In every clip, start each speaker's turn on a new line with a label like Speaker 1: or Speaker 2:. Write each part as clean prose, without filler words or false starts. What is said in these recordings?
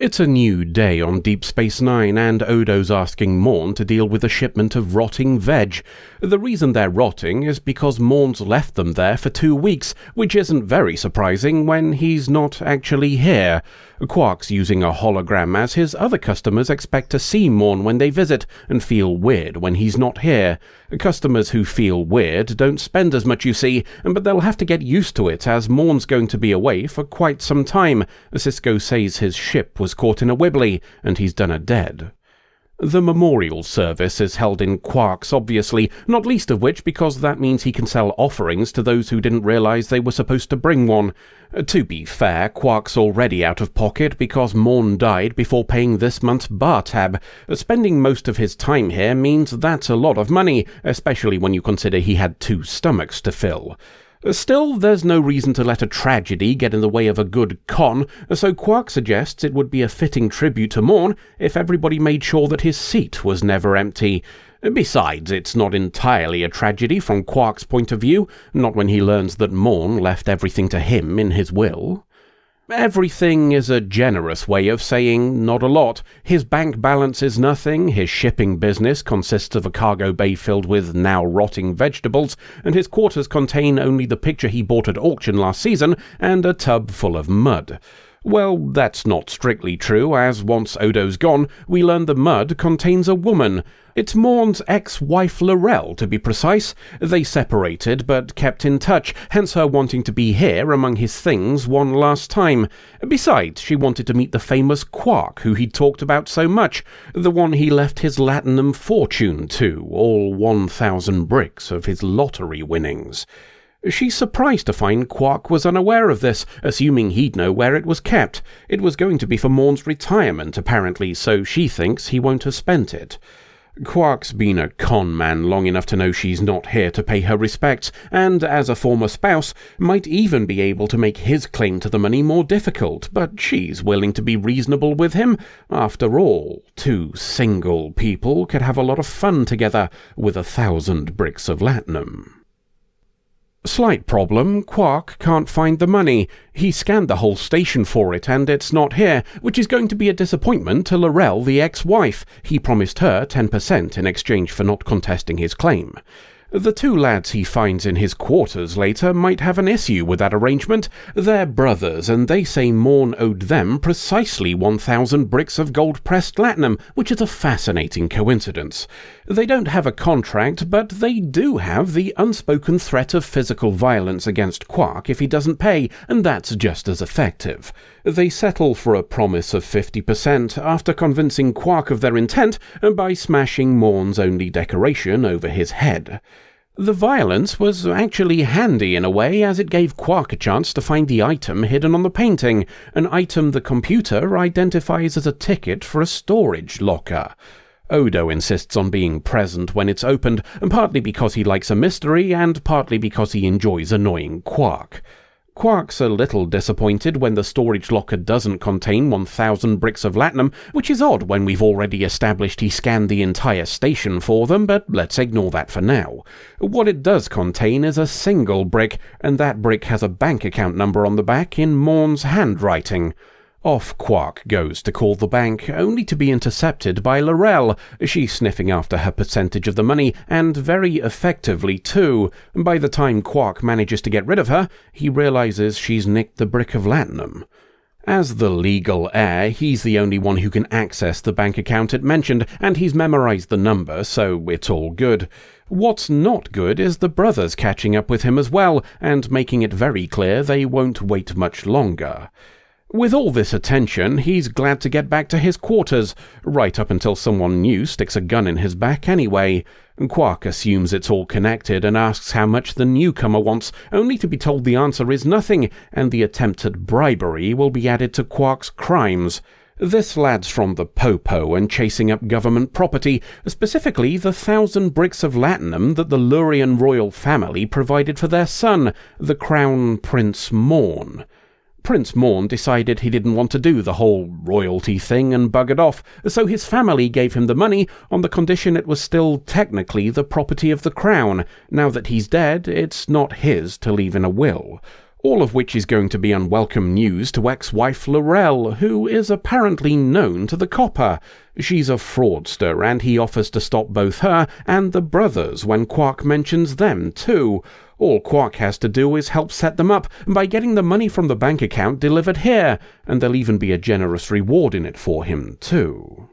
Speaker 1: It's a new day on Deep Space Nine, and Odo's asking Mourn to deal with a shipment of rotting veg. The reason they're rotting is because Mourn's left them there for 2 weeks, which isn't very surprising when he's not actually here. Quark's using a hologram as his other customers expect to see Mourn when they visit and feel weird when he's not here. Customers who feel weird don't spend as much, you see, but they'll have to get used to it as Mourn's going to be away for quite some time. Cisco says his ship was caught in a wibbly, and he's done a dead. The memorial service is held in Quark's, obviously, not least of which because that means he can sell offerings to those who didn't realize they were supposed to bring one. To be fair, Quark's already out of pocket because Mourn died before paying this month's bar tab. Spending most of his time here means that's a lot of money, especially when you consider he had 2 stomachs to fill. Still, there's no reason to let a tragedy get in the way of a good con, so Quark suggests it would be a fitting tribute to Mourn if everybody made sure that his seat was never empty. Besides, it's not entirely a tragedy from Quark's point of view, not when he learns that Mourn left everything to him in his will. Everything is a generous way of saying not a lot. His bank balance is nothing, his shipping business consists of a cargo bay filled with now rotting vegetables, and his quarters contain only the picture he bought at auction last season and a tub full of mud. Well, that's not strictly true, as once Odo's gone, we learn the mud contains a woman. It's Mourn's ex-wife L'Rell, to be precise. They separated, but kept in touch, hence her wanting to be here among his things one last time. Besides, she wanted to meet the famous Quark, who he'd talked about so much, the one he left his Latinum fortune to, all 1,000 bricks of his lottery winnings. She's surprised to find Quark was unaware of this, assuming he'd know where it was kept. It was going to be for Mourn's retirement, apparently, so she thinks he won't have spent it. Quark's been a con man long enough to know she's not here to pay her respects, and, as a former spouse, might even be able to make his claim to the money more difficult, but she's willing to be reasonable with him. After all, 2 single people could have a lot of fun together with 1,000 bricks of Latinum. Slight problem, Quark can't find the money. He scanned the whole station for it, and it's not here, which is going to be a disappointment to L'Rell, the ex-wife. He promised her 10% in exchange for not contesting his claim. The 2 lads he finds in his quarters later might have an issue with that arrangement. They're brothers, and they say Mourn owed them precisely 1,000 bricks of gold-pressed Latinum, which is a fascinating coincidence. They don't have a contract, but they do have the unspoken threat of physical violence against Quark if he doesn't pay, and that's just as effective. They settle for a promise of 50% after convincing Quark of their intent by smashing Mourn's only decoration over his head. The violence was actually handy in a way, as it gave Quark a chance to find the item hidden on the painting, an item the computer identifies as a ticket for a storage locker. Odo insists on being present when it's opened, partly because he likes a mystery and partly because he enjoys annoying Quark. Quark's a little disappointed when the storage locker doesn't contain 1,000 bricks of Latinum, which is odd when we've already established he scanned the entire station for them, but let's ignore that for now. What it does contain is a single brick, and that brick has a bank account number on the back in Mourn's handwriting. Off Quark goes to call the bank, only to be intercepted by L'Rell. She's sniffing after her percentage of the money, and very effectively too. By the time Quark manages to get rid of her, he realizes she's nicked the brick of Latinum. As the legal heir, he's the only one who can access the bank account it mentioned, and he's memorized the number, so it's all good. What's not good is the brothers catching up with him as well, and making it very clear they won't wait much longer. With all this attention, he's glad to get back to his quarters, right up until someone new sticks a gun in his back anyway. Quark assumes it's all connected and asks how much the newcomer wants, only to be told the answer is nothing, and the attempt at bribery will be added to Quark's crimes. This lad's from the Popo and chasing up government property, specifically the 1,000 bricks of Latinum that the Lurian royal family provided for their son, the Crown Prince Mourn. Prince Mourn decided he didn't want to do the whole royalty thing and buggered off, so his family gave him the money on the condition it was still technically the property of the crown. Now that he's dead, it's not his to leave in a will. All of which is going to be unwelcome news to ex-wife Laurel, who is apparently known to the copper. She's a fraudster, and he offers to stop both her and the brothers when Quark mentions them too. All Quark has to do is help set them up by getting the money from the bank account delivered here, and there'll even be a generous reward in it for him too.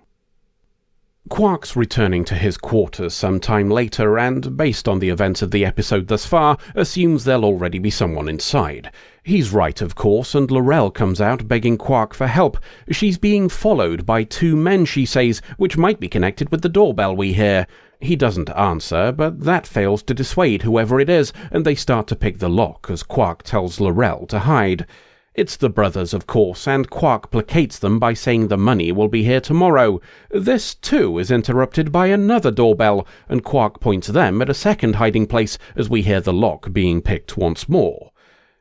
Speaker 1: Quark's returning to his quarters sometime later, and, based on the events of the episode thus far, assumes there'll already be someone inside. He's right, of course, and Laurel comes out begging Quark for help. She's being followed by two men, she says, which might be connected with the doorbell we hear. He doesn't answer, but that fails to dissuade whoever it is, and they start to pick the lock as Quark tells Laurel to hide. It's the brothers, of course, and Quark placates them by saying the money will be here tomorrow. This, too, is interrupted by another doorbell, and Quark points them at a second hiding place as we hear the lock being picked once more.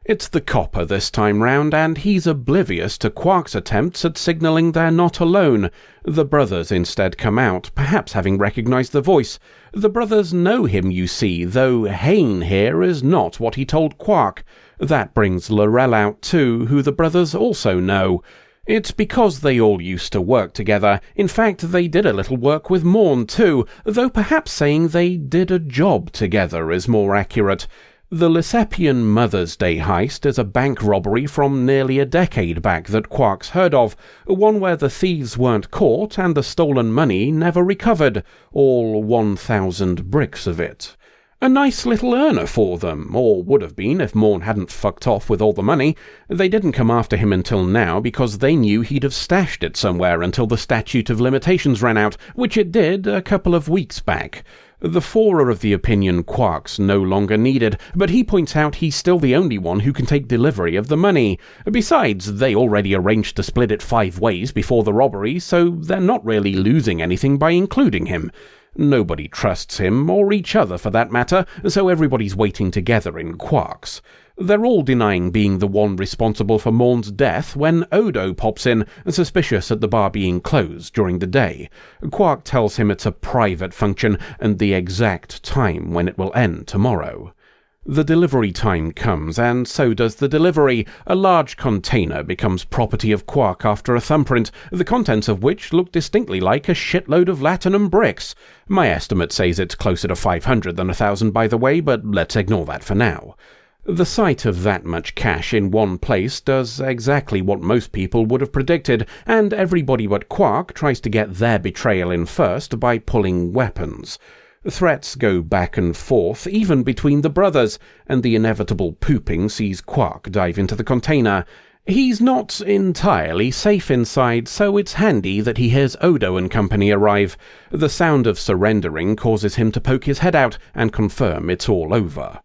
Speaker 1: It's the copper this time round, and he's oblivious to Quark's attempts at signalling they're not alone. The brothers instead come out, perhaps having recognized the voice. The brothers know him, you see, though Hayne here is not what he told Quark. That brings Laurel out too, who the brothers also know. It's because they all used to work together. In fact, they did a little work with Mourn too, though perhaps saying they did a job together is more accurate. The Lysepian Mother's Day heist is a bank robbery from nearly a decade back that Quark's heard of, one where the thieves weren't caught and the stolen money never recovered, all 1,000 bricks of it. A nice little earner for them, or would have been if Mourn hadn't fucked off with all the money. They didn't come after him until now because they knew he'd have stashed it somewhere until the statute of limitations ran out, which it did a couple of weeks back. The four are of the opinion Quark's no longer needed, but he points out he's still the only one who can take delivery of the money. Besides, they already arranged to split it 5 ways before the robbery, so they're not really losing anything by including him. Nobody trusts him, or each other for that matter, so everybody's waiting together in Quark's. They're all denying being the one responsible for Mourn's death when Odo pops in, suspicious at the bar being closed during the day. Quark tells him it's a private function and the exact time when it will end tomorrow. The delivery time comes, and so does the delivery. A large container becomes property of Quark after a thumbprint, the contents of which look distinctly like a shitload of Latinum bricks. My estimate says it's closer to 500 than 1,000, by the way, but let's ignore that for now. The sight of that much cash in one place does exactly what most people would have predicted, and everybody but Quark tries to get their betrayal in first by pulling weapons. Threats go back and forth, even between the brothers, and the inevitable pooping sees Quark dive into the container. He's not entirely safe inside, so it's handy that he hears Odo and company arrive. The sound of surrendering causes him to poke his head out and confirm it's all over.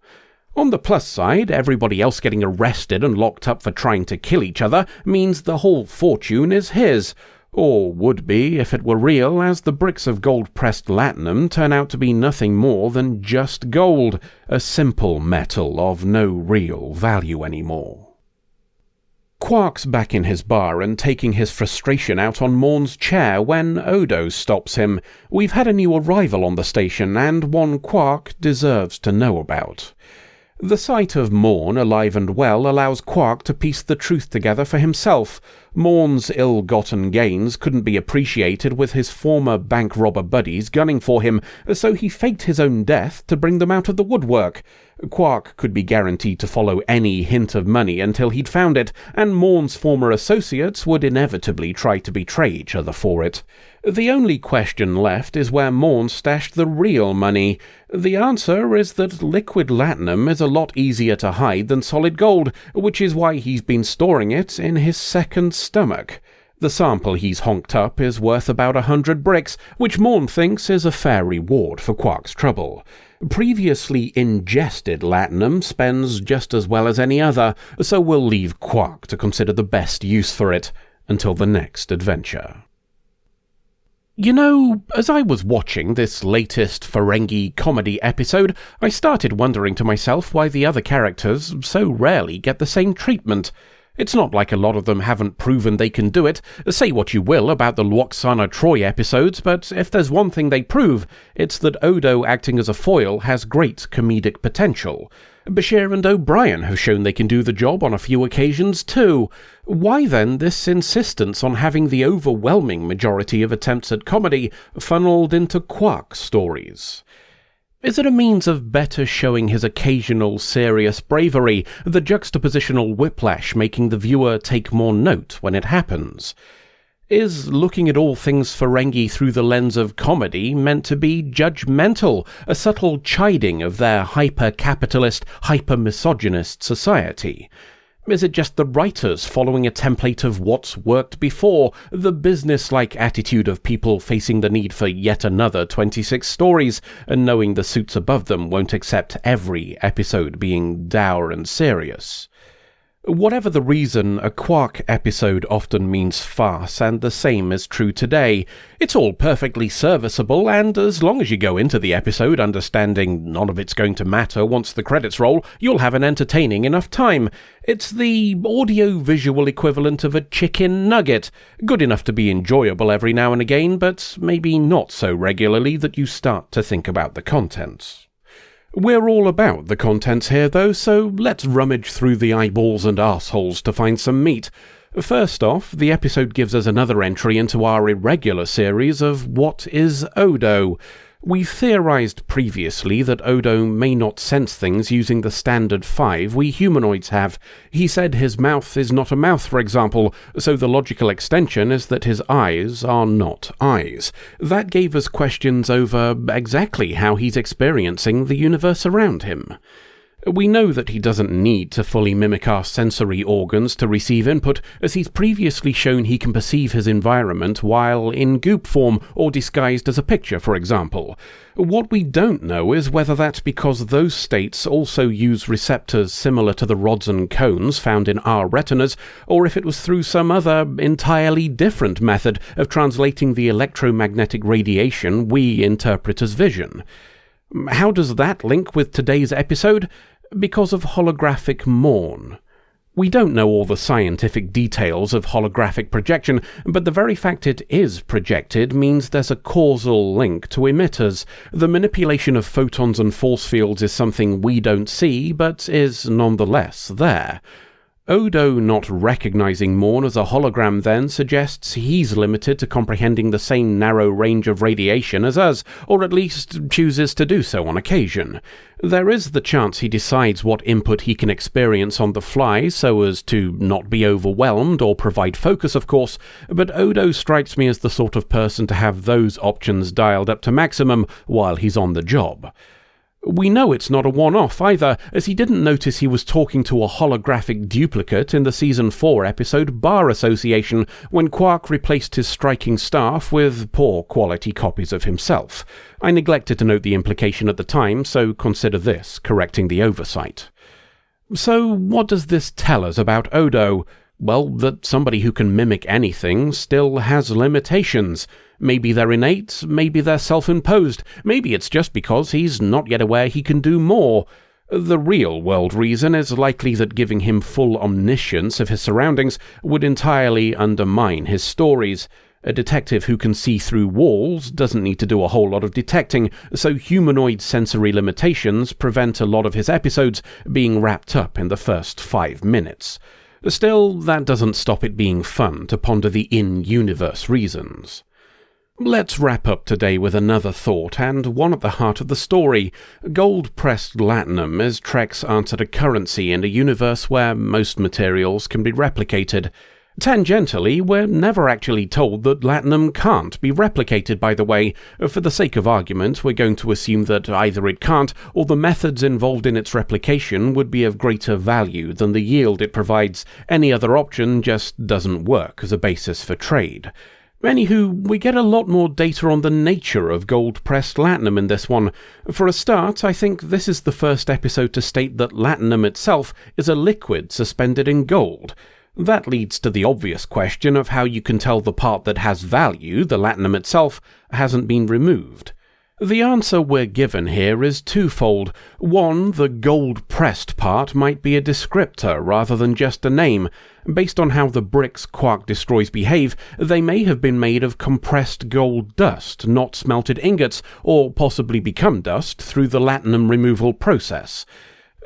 Speaker 1: On the plus side, everybody else getting arrested and locked up for trying to kill each other means the whole fortune is his. Or would be if it were real, as the bricks of gold-pressed Latinum turn out to be nothing more than just gold, a simple metal of no real value anymore. Quark's back in his bar and taking his frustration out on Mourn's chair when Odo stops him. We've had a new arrival on the station, and one Quark deserves to know about. The sight of Mourn alive and well allows Quark to piece the truth together for himself. Mourn's ill-gotten gains couldn't be appreciated with his former bank robber buddies gunning for him, so he faked his own death to bring them out of the woodwork. Quark could be guaranteed to follow any hint of money until he'd found it, and Mourn's former associates would inevitably try to betray each other for it. The only question left is where Mourn stashed the real money. The answer is that liquid Latinum is a lot easier to hide than solid gold, which is why he's been storing it in his second stomach. The sample he's honked up is worth about 100 bricks, which Mourn thinks is a fair reward for Quark's trouble. Previously ingested Latinum spends just as well as any other, so we'll leave Quark to consider the best use for it until the next adventure. You know, as I was watching this latest Ferengi comedy episode, I started wondering to myself why the other characters so rarely get the same treatment. It's not like a lot of them haven't proven they can do it. Say what you will about the Lwaxana Troy episodes, but if there's one thing they prove, it's that Odo acting as a foil has great comedic potential. Bashir and O'Brien have shown they can do the job on a few occasions too. Why then this insistence on having the overwhelming majority of attempts at comedy funneled into Quark stories? Is it a means of better showing his occasional serious bravery, the juxtapositional whiplash making the viewer take more note when it happens? Is looking at all things Ferengi through the lens of comedy meant to be judgmental, a subtle chiding of their hyper-capitalist, hyper-misogynist society? Is it just the writers following a template of what's worked before, the business-like attitude of people facing the need for yet another 26 stories, and knowing the suits above them won't accept every episode being dour and serious? Whatever the reason, a Quark episode often means farce, and the same is true today. It's all perfectly serviceable, and as long as you go into the episode understanding none of it's going to matter once the credits roll, you'll have an entertaining enough time. It's the audio-visual equivalent of a chicken nugget, good enough to be enjoyable every now and again, but maybe not so regularly that you start to think about the contents. We're all about the contents here, though, so let's rummage through the eyeballs and arseholes to find some meat. First off, the episode gives us another entry into our irregular series of What is Odo? We've theorized previously that Odo may not sense things using the standard 5 we humanoids have. He said his mouth is not a mouth, for example, so the logical extension is that his eyes are not eyes. That gave us questions over exactly how he's experiencing the universe around him. We know that he doesn't need to fully mimic our sensory organs to receive input, as he's previously shown he can perceive his environment while in goop form or disguised as a picture, for example. What we don't know is whether that's because those states also use receptors similar to the rods and cones found in our retinas, or if it was through some other entirely different method of translating the electromagnetic radiation we interpret as vision. How does that link with today's episode? Because of holographic Mourn. We don't know all the scientific details of holographic projection, but the very fact it is projected means there's a causal link to emitters. The manipulation of photons and force fields is something we don't see, but is nonetheless there. Odo not recognizing Mourn as a hologram then suggests he's limited to comprehending the same narrow range of radiation as us, or at least chooses to do so on occasion. There is the chance he decides what input he can experience on the fly so as to not be overwhelmed or provide focus, of course, but Odo strikes me as the sort of person to have those options dialed up to maximum while he's on the job. We know it's not a one-off either, as he didn't notice he was talking to a holographic duplicate in the Season 4 episode Bar Association when Quark replaced his striking staff with poor-quality copies of himself. I neglected to note the implication at the time, so consider this correcting the oversight. So what does this tell us about Odo? Well, that somebody who can mimic anything still has limitations. Maybe they're innate, maybe they're self-imposed, maybe it's just because he's not yet aware he can do more. The real-world reason is likely that giving him full omniscience of his surroundings would entirely undermine his stories. A detective who can see through walls doesn't need to do a whole lot of detecting, so humanoid sensory limitations prevent a lot of his episodes being wrapped up in the first 5 minutes. Still, that doesn't stop it being fun to ponder the in-universe reasons. Let's wrap up today with another thought, and one at the heart of the story. Gold-pressed Latinum is Trek's answer to currency in a universe where most materials can be replicated. Tangentially, we're never actually told that Latinum can't be replicated, by the way. For the sake of argument, we're going to assume that either it can't, or the methods involved in its replication would be of greater value than the yield it provides. Any other option just doesn't work as a basis for trade. Anywho, we get a lot more data on the nature of gold-pressed Latinum in this one. For a start, I think this is the first episode to state that Latinum itself is a liquid suspended in gold. That leads to the obvious question of how you can tell the part that has value, the Latinum itself, hasn't been removed. The answer we're given here is twofold. One, the gold-pressed part might be a descriptor rather than just a name. Based on how the bricks Quark destroys behave, they may have been made of compressed gold dust, not smelted ingots, or possibly become dust through the Latinum removal process.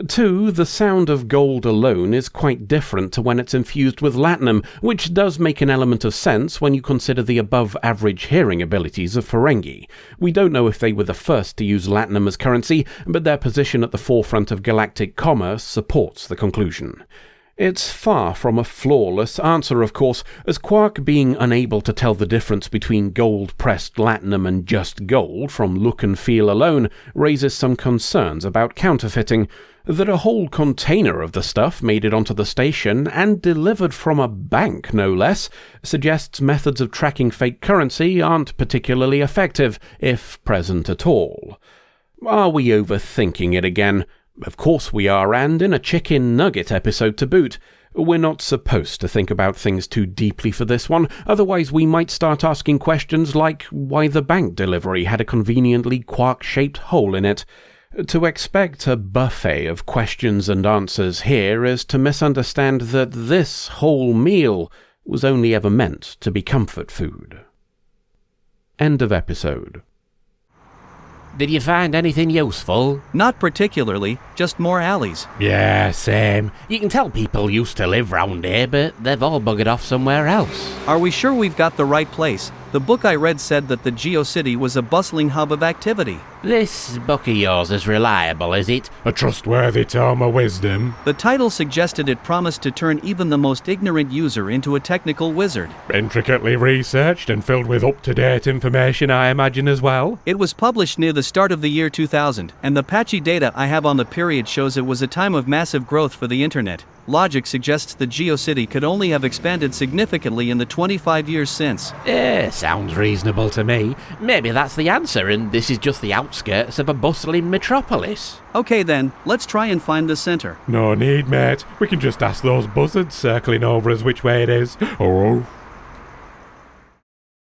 Speaker 1: 2. The sound of gold alone is quite different to when it's infused with Latinum, which does make an element of sense when you consider the above-average hearing abilities of Ferengi. We don't know if they were the first to use Latinum as currency, but their position at the forefront of galactic commerce supports the conclusion. It's far from a flawless answer, of course, as Quark being unable to tell the difference between gold-pressed Latinum and just gold from look and feel alone raises some concerns about counterfeiting. That a whole container of the stuff made it onto the station, and delivered from a bank no less, suggests methods of tracking fake currency aren't particularly effective, if present at all. Are we overthinking it again? Of course we are, and in a chicken nugget episode to boot. We're not supposed to think about things too deeply for this one, otherwise we might start asking questions like why the bank delivery had a conveniently quark-shaped hole in it. To expect a buffet of questions and answers here is to misunderstand that this whole meal was only ever meant to be comfort food. End of episode.
Speaker 2: Did you find anything useful?
Speaker 3: Not particularly, just more alleys.
Speaker 2: Yeah, same. You can tell people used to live round here, but they've all buggered off somewhere else.
Speaker 3: Are we sure we've got the right place? The book I read said that the GeoCity was a bustling hub of activity.
Speaker 2: This book of yours is reliable, is it?
Speaker 4: A trustworthy tome of wisdom.
Speaker 3: The title suggested it promised to turn even the most ignorant user into a technical wizard.
Speaker 4: Intricately researched and filled with up-to-date information, I imagine, as well.
Speaker 3: It was published near the start of the year 2000, and the patchy data I have on the period shows it was a time of massive growth for the internet. Logic suggests the GeoCity could only have expanded significantly in the 25 years since.
Speaker 2: Sounds reasonable to me. Maybe that's the answer, and this is just the outskirts of a bustling metropolis.
Speaker 3: Okay then, let's try and find the center.
Speaker 4: No need, mate. We can just ask those buzzards circling over us which way it is. Oh.